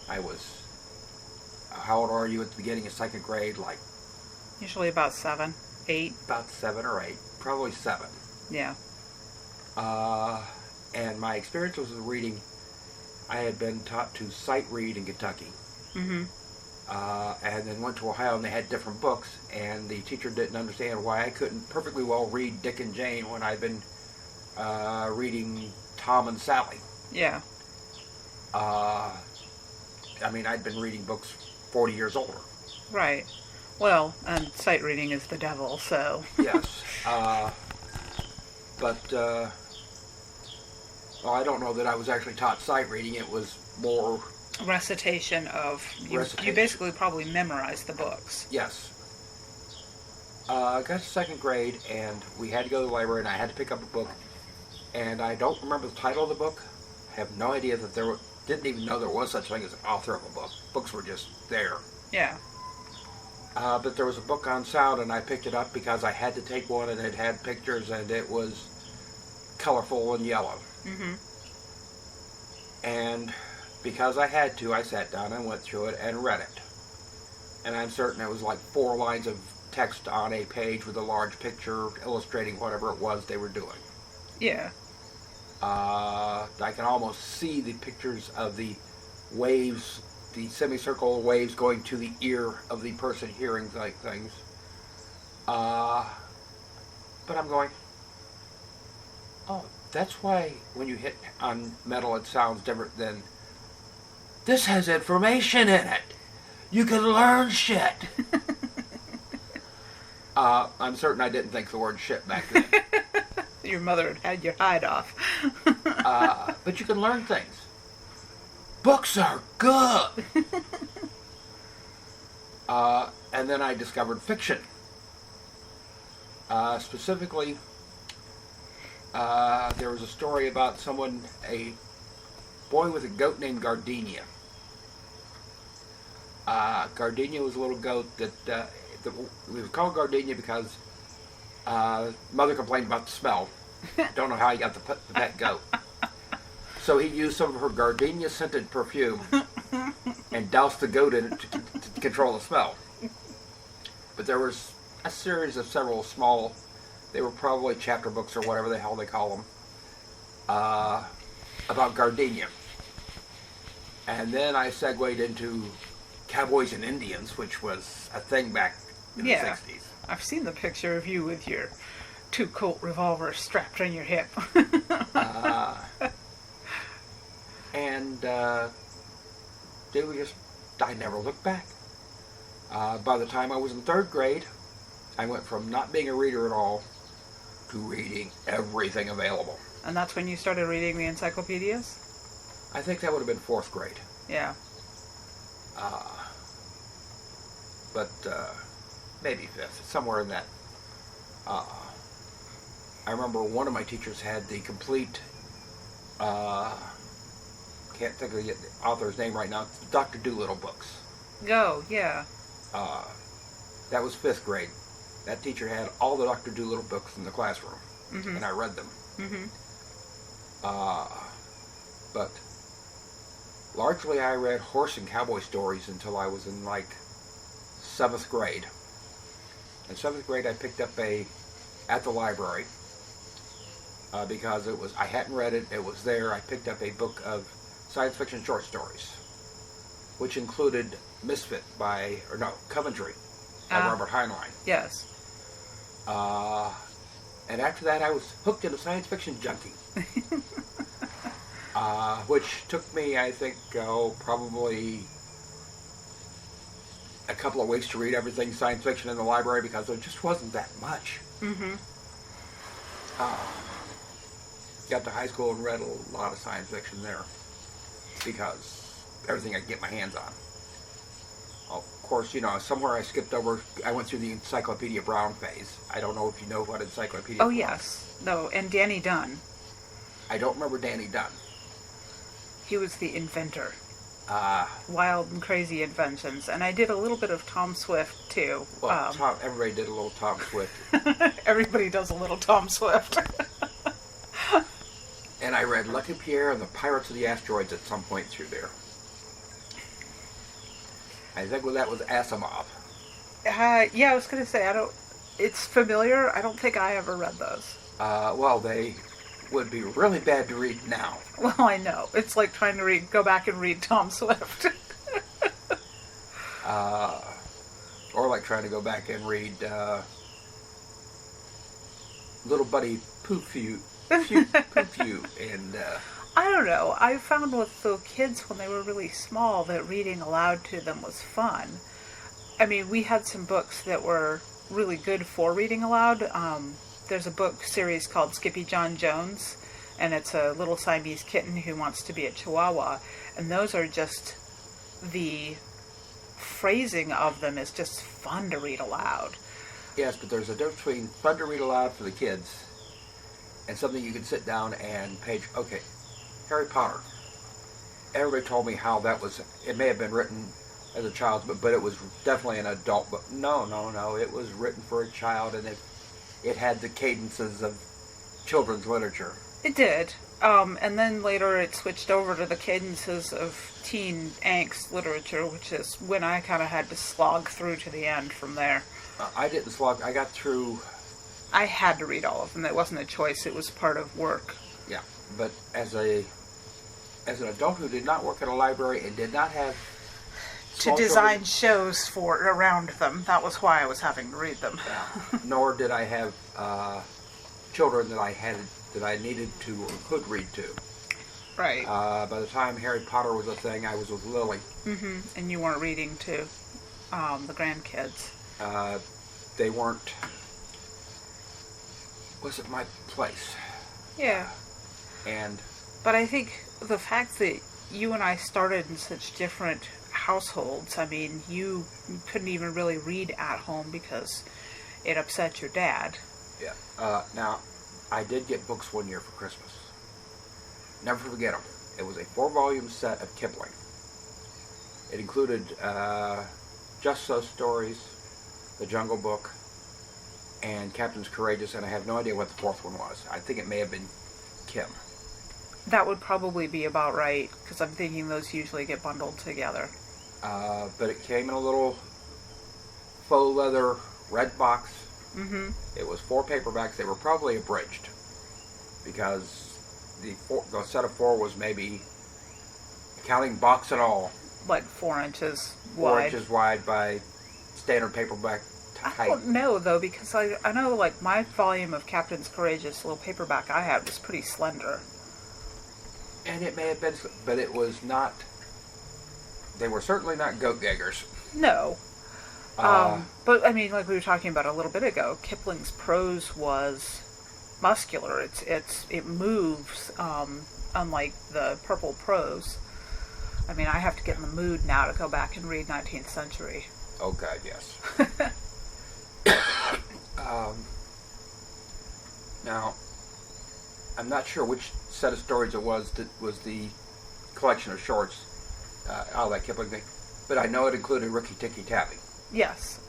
I was, how old are you at the beginning of second grade? Like Usually about 7, 8. about 7 or 8, probably 7. Yeah. And my experiences with reading, I had been taught to sight read in Kentucky. Mm-hmm. And then went to Ohio and they had different books, and the teacher didn't understand why I couldn't perfectly well read Dick and Jane when I'd been reading Tom and Sally. Yeah. I mean, I'd been reading books 40 years older. Right. Well, and sight reading is the devil, so. Yes. But, well, I don't know that I was actually taught sight reading. It was more... Recitation of... You basically probably memorized the books. Yes. I got to second grade, and we had to go to the library, and I had to pick up a book. And I don't remember the title of the book. I have no idea that didn't even know there was such a thing as an author of a book. Books were just there. Yeah. But there was a book on sound, and I picked it up because I had to take one, and it had pictures, and it was colorful and yellow. Mm-hmm. And because I had to, I sat down and went through it and read it. And I'm certain it was like 4 lines of text on a page with a large picture illustrating whatever it was they were doing. Yeah. I can almost see the pictures of the waves, the semicircle waves going to the ear of the person hearing like things. But I'm going, oh, that's why when you hit on metal it sounds different than, this has information in it. You can learn shit. I'm certain I didn't think the word shit back then. Your mother had your hide off. But you can learn things. Books are good. And then I discovered fiction. Specifically, there was a story about a boy with a goat named Gardenia. Gardenia was a little goat that it was called Gardenia because mother complained about the smell. Don't know how he got the pet goat. So he used some of her gardenia scented perfume and doused the goat in it to control the smell. But there was a series of several small, they were probably chapter books or whatever the hell they call them, about gardenia. And then I segued into Cowboys and Indians, which was a thing back in the 60s. I've seen the picture of you with your 2 Colt revolvers strapped on your hip. And they were just, I never looked back. By the time I was in 3rd grade, I went from not being a reader at all to reading everything available. And that's when you started reading the encyclopedias? I think that would have been 4th grade. Yeah. But maybe 5th, somewhere in that. I remember one of my teachers had the complete, can't think of the author's name right now, Dr. Dolittle books. Oh, yeah. That was 5th grade. That teacher had all the Dr. Dolittle books in the classroom, Mm-hmm. and I read them. Mm-hmm. But largely I read horse and cowboy stories until I was in like 7th grade. In 7th grade I picked up at the library, because I hadn't read it, it was there. I picked up a book of science fiction short stories, which included Coventry by Robert Heinlein. Yes. And after that I was hooked into science fiction junkie. Which took me, I think, probably a couple of weeks to read everything science fiction in the library because there just wasn't that much. Mm-hmm. Got to high school and read a lot of science fiction there because everything I could get my hands on. Of course, somewhere I skipped over, I went through the Encyclopedia Brown phase. I don't know if you know what Encyclopedia Brown is. Yes. No, and Danny Dunn. I don't remember Danny Dunn. He was the inventor. Wild and crazy inventions. And I did a little bit of Tom Swift, too. Well, everybody did a little Tom Swift. Everybody does a little Tom Swift. And I read Lucky Pierre and the Pirates of the Asteroids at some point through there. I think that was Asimov. Yeah, I was going to say, it's familiar. I don't think I ever read those. Well, they would be really bad to read now. Well, I know. It's like trying to go back and read Tom Swift. Or like trying to go back and read Little Buddy Poo-Few, and... I don't know. I found with the kids when they were really small that reading aloud to them was fun. I mean, we had some books that were really good for reading aloud. There's a book series called Skippy John Jones, and it's a little Siamese kitten who wants to be a Chihuahua. And those are just, the phrasing of them is just fun to read aloud. Yes, but there's a difference between fun to read aloud for the kids and something you can sit down and page. Okay, Harry Potter. Everybody told me how that was, it may have been written as a child's book, but it was definitely an adult book. No. It was written for a child, and it had the cadences of children's literature. It did. And then later it switched over to the cadences of teen angst literature, which is when I kind of had to slog through to the end from there. I didn't slog. I got through. I had to read all of them. It wasn't a choice. It was part of work. Yeah, but as an adult who did not work at a library and did not have to design shows around them, that was why I was having to read them. Yeah. Nor did I have children that I needed to or could read to. Right. By the time Harry Potter was a thing, I was with Lily. Mm-hmm. And you weren't reading to the grandkids. They weren't. Wasn't my place. Yeah. But I think the fact that you and I started in such different households, I mean, you couldn't even really read at home because it upset your dad. Yeah. Now, I did get books one year for Christmas. Never forget them. It was a 4-volume set of Kipling. It included Just So Stories, The Jungle Book, and Captain's Courageous, and I have no idea what the fourth one was. I think it may have been Kim. That would probably be about right, because I'm thinking those usually get bundled together. But it came in a little faux leather red box. Mm-hmm. It was 4 paperbacks. They were probably abridged, because the set of 4 was maybe, counting box and all, like 4 inches wide. 4 inches wide by standard paperback height. I don't know, though, because I know, like, my volume of Captain's Courageous little paperback I had was pretty slender. And it may have been, but it was not, they were certainly not goat gaggers. No. But, I mean, like we were talking about a little bit ago, Kipling's prose was muscular. It moves, unlike the purple prose. I mean, I have to get in the mood now to go back and read 19th century. Oh, God, yes. Now, I'm not sure which set of stories it was that was the collection of shorts out of that Kipling thing, but I know it included Rikki Tikki Tavi. Yes.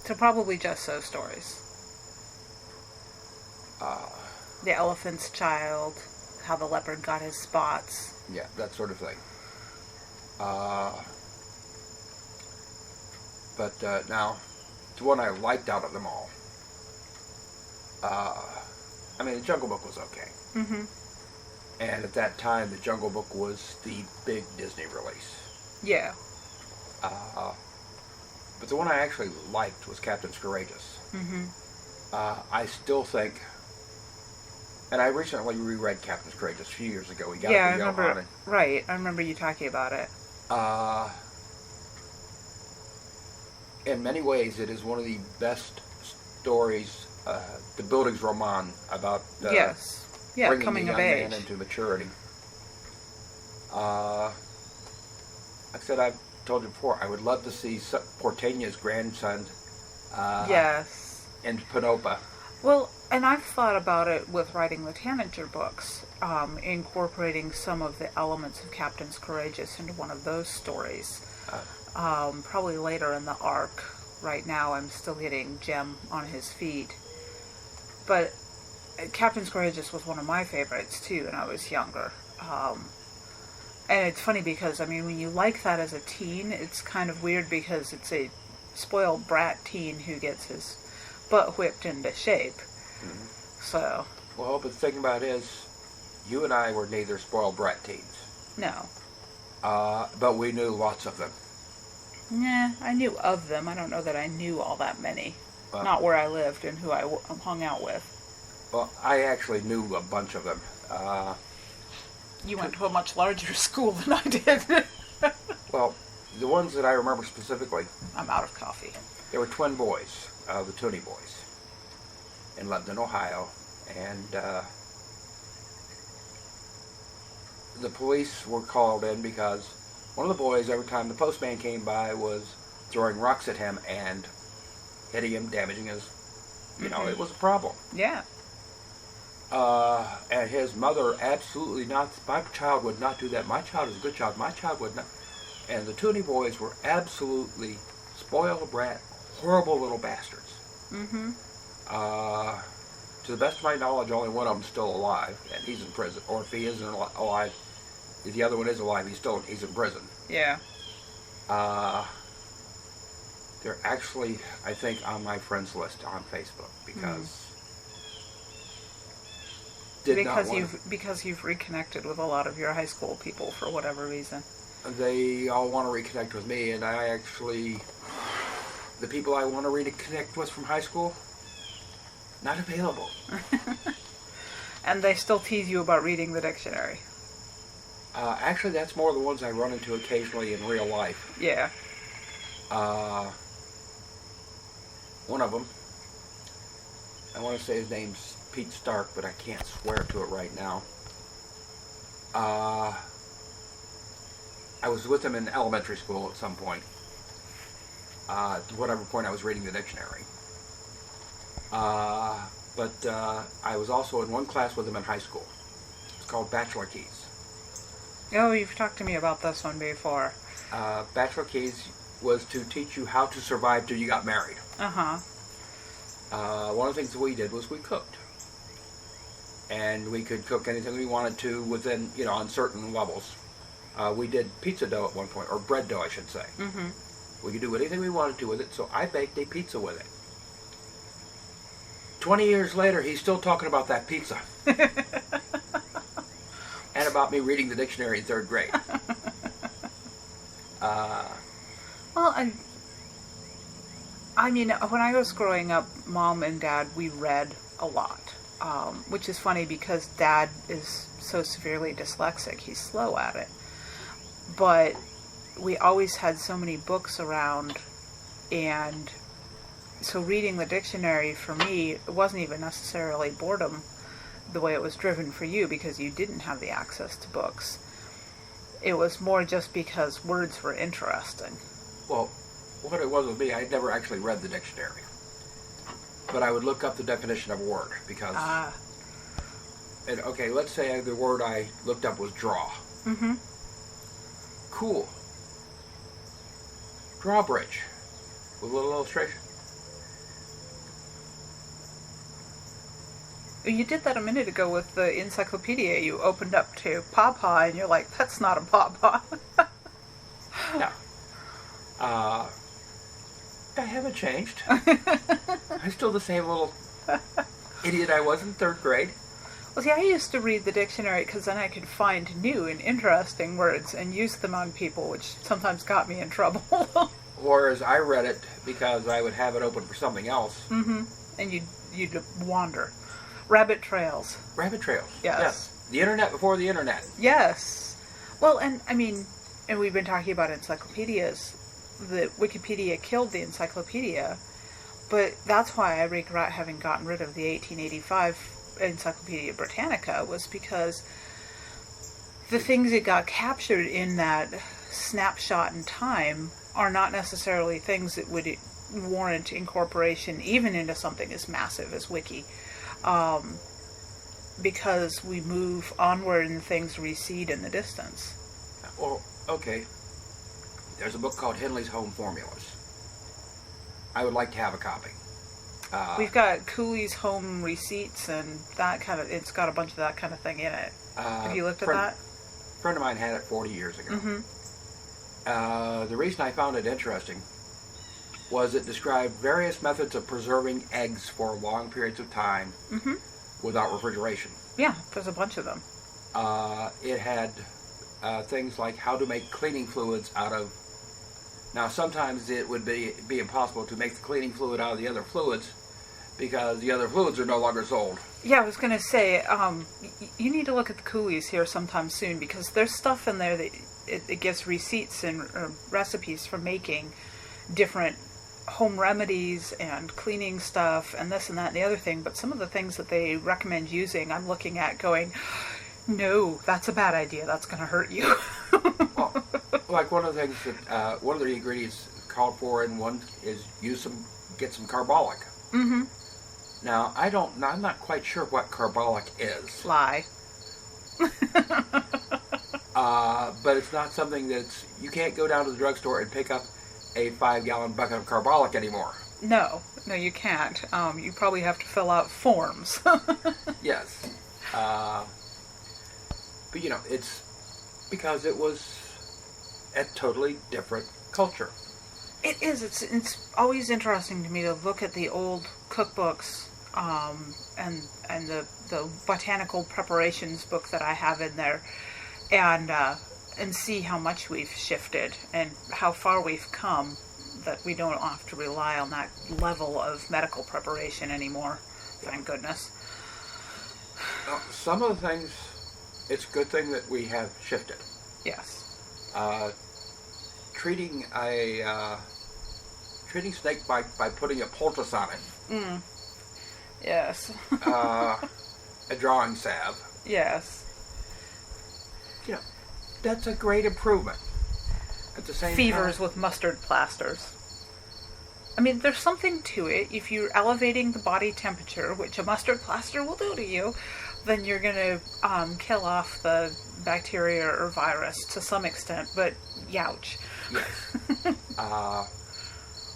So probably Just So Stories. The Elephant's Child, How the Leopard Got His Spots. Yeah, that sort of thing. But now, the one I liked out of them all, I mean, The Jungle Book was okay. Mm-hmm. And at that time, The Jungle Book was the big Disney release. Yeah. But the one I actually liked was Captain's Courageous. Mm-hmm. I still think, and I recently reread Captain's Courageous a few years ago. We got I to go remember. on it. Right, I remember you talking about it. In many ways, it is one of the best stories, the Bildungsroman about yes, yeah, bringing coming the of young age man into maturity. Like I said, I've told you before, I would love to see Porteña's grandson. Yes. And Panopa. Well, and I've thought about it with writing the Tanager books, incorporating some of the elements of Captain's Courageous into one of those stories. Probably later in the arc. Right now I'm still getting Jem on his feet. But Captain's Courageous was one of my favorites too when I was younger. And it's funny because, I mean, when you like that as a teen, it's kind of weird because it's a spoiled brat teen who gets his butt whipped into shape. Mhm. So, Well, but the thing about it is, you and I were neither spoiled brat teens. no. But we knew lots of them. Nah, I knew of them. I don't know that I knew all that many. Well, Not where I lived and who I hung out with. Well, I actually knew a bunch of them. You went to a much larger school than I did. Well, the ones that I remember specifically, I'm out of coffee. there were twin boys, the Tooney boys, in Lebanon, Ohio, and the police were called in because one of the boys, every time the postman came by, was throwing rocks at him and hitting him, damaging his, it was a problem. Yeah. And his mother absolutely not, my child would not do that. My child is a good child. My child would not. And the Tooney boys were absolutely spoiled brat, horrible little bastards. Mm-hmm. To the best of my knowledge, only one of them's still alive, and he's in prison. Or if he isn't alive, if the other one is alive, he's in prison. Yeah. They're actually, I think, on my friends list on Facebook because because you've reconnected with a lot of your high school people for whatever reason. They all want to reconnect with me, and I actually, the people I want to reconnect with from high school, not available. And they still tease you about reading the dictionary. Actually, that's more the ones I run into occasionally in real life. Yeah. One of them, I want to say his name's Pete Stark, but I can't swear to it right now. I was with him in elementary school at some point. To whatever point I was reading the dictionary. But I was also in one class with him in high school. It's called Bachelor Keys. Oh, you've talked to me about this one before. Bachelor Keys was to teach you how to survive till you got married. Uh-huh. One of the things that we did was we cooked. And we could cook anything we wanted to within, on certain levels. We did pizza dough at one point, or bread dough, I should say. Mm-hmm. We could do anything we wanted to with it, so I baked a pizza with it. 20 years later, he's still talking about that pizza. And about me reading the dictionary in 3rd grade. Well, I mean, when I was growing up, Mom and Dad, we read a lot. Which is funny because Dad is so severely dyslexic. He's slow at it. But we always had so many books around, and so reading the dictionary for me, it wasn't even necessarily boredom the way it was driven for you because you didn't have the access to books. It was more just because words were interesting. Well, what it was with me, I never actually read the dictionary. But I would look up the definition of a word because... And okay, let's say the word I looked up was draw. Mm-hmm. Cool. Drawbridge. With a little illustration. You did that a minute ago with the encyclopedia. You opened up to pawpaw and you're like, that's not a pawpaw. No. I haven't changed. I'm still the same little idiot I was in 3rd grade. Well, see, I used to read the dictionary because then I could find new and interesting words and use them on people, which sometimes got me in trouble. Whereas I read it because I would have it open for something else. Mm-hmm. And you'd wander. Rabbit trails. Rabbit trails. Yes. The internet before the internet. Yes. Well, and I mean, and we've been talking about encyclopedias. The Wikipedia killed the encyclopedia, but that's why I regret having gotten rid of the 1885 Encyclopedia Britannica, was because the things that got captured in that snapshot in time are not necessarily things that would warrant incorporation even into something as massive as Wiki. Because we move onward and things recede in the distance. Well, okay. There's a book called Henley's Home Formulas. I would like to have a copy. We've got Cooley's Home Receipts and that kind of, it's got a bunch of that kind of thing in it. Have you looked at that? friend of mine had it 40 years ago. The reason I found it interesting was it described various methods of preserving eggs for long periods of time without refrigeration. Yeah, there's a bunch of them. It had things like how to make cleaning fluids out of. Now, sometimes it would be impossible to make the cleaning fluid out of the other fluids because the other fluids are no longer sold. Yeah, I was going to say, you need to look at the coolies here sometime soon because there's stuff in there that it gives receipts and recipes for making different home remedies and cleaning stuff and this and that and the other thing. But some of the things that they recommend using, I'm looking at going, no, that's a bad idea. That's going to hurt you. Well, like one of the things that one of the ingredients called for in one is get some carbolic. Now I'm not quite sure what carbolic is. Lie. But it's not something you can't go down to the drugstore and pick up a 5-gallon bucket of carbolic anymore. No, you can't. You probably have to fill out forms. Yes. But it's because it was a totally different culture. It is. It's always interesting to me to look at the old cookbooks and the botanical preparations book that I have in there, and see how much we've shifted and how far we've come. That we don't have to rely on that level of medical preparation anymore. Thank goodness. Some of the things, it's a good thing that we have shifted. Yes. Treating snake bite by putting a poultice on it. Yes. A drawing salve. Yes. That's a great improvement. At the same Fevers time, with mustard plasters. I mean, there's something to it. If you're elevating the body temperature, which a mustard plaster will do to you, then you're going to kill off the bacteria or virus to some extent, but youch. Yes.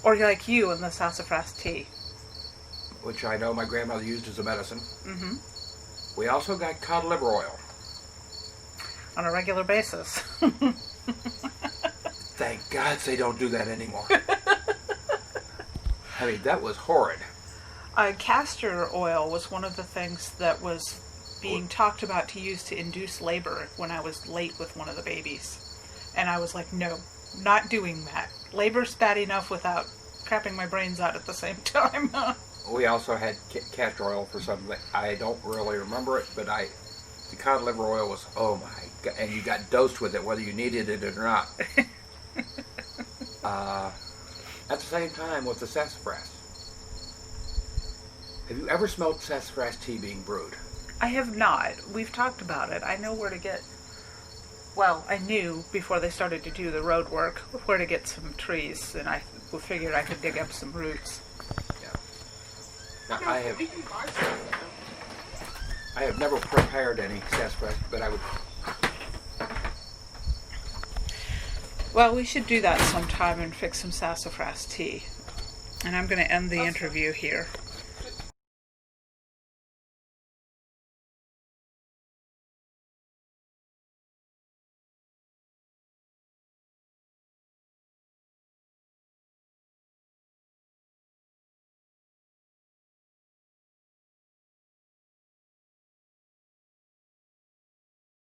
Or like you in the sassafras tea. Which I know my grandmother used as a medicine. We also got cod liver oil. On a regular basis. Thank God they don't do that anymore. I mean, that was horrid. Castor oil was one of the things that was being talked about to use to induce labor when I was late with one of the babies. And I was like, no, not doing that. Labor's bad enough without crapping my brains out at the same time. We also had castor oil for something. I don't really remember it, but the cod liver oil was, oh my God, and you got dosed with it whether you needed it or not. At the same time with the sassafras. Have you ever smelled sassafras tea being brewed? I have not. We've talked about it. I know where to get... Well, I knew before they started to do the road work where to get some trees, and I figured I could dig up some roots. Yeah. Now, I have never prepared any sassafras, but I would... Well, we should do that sometime and fix some sassafras tea. And I'm going to end the interview here.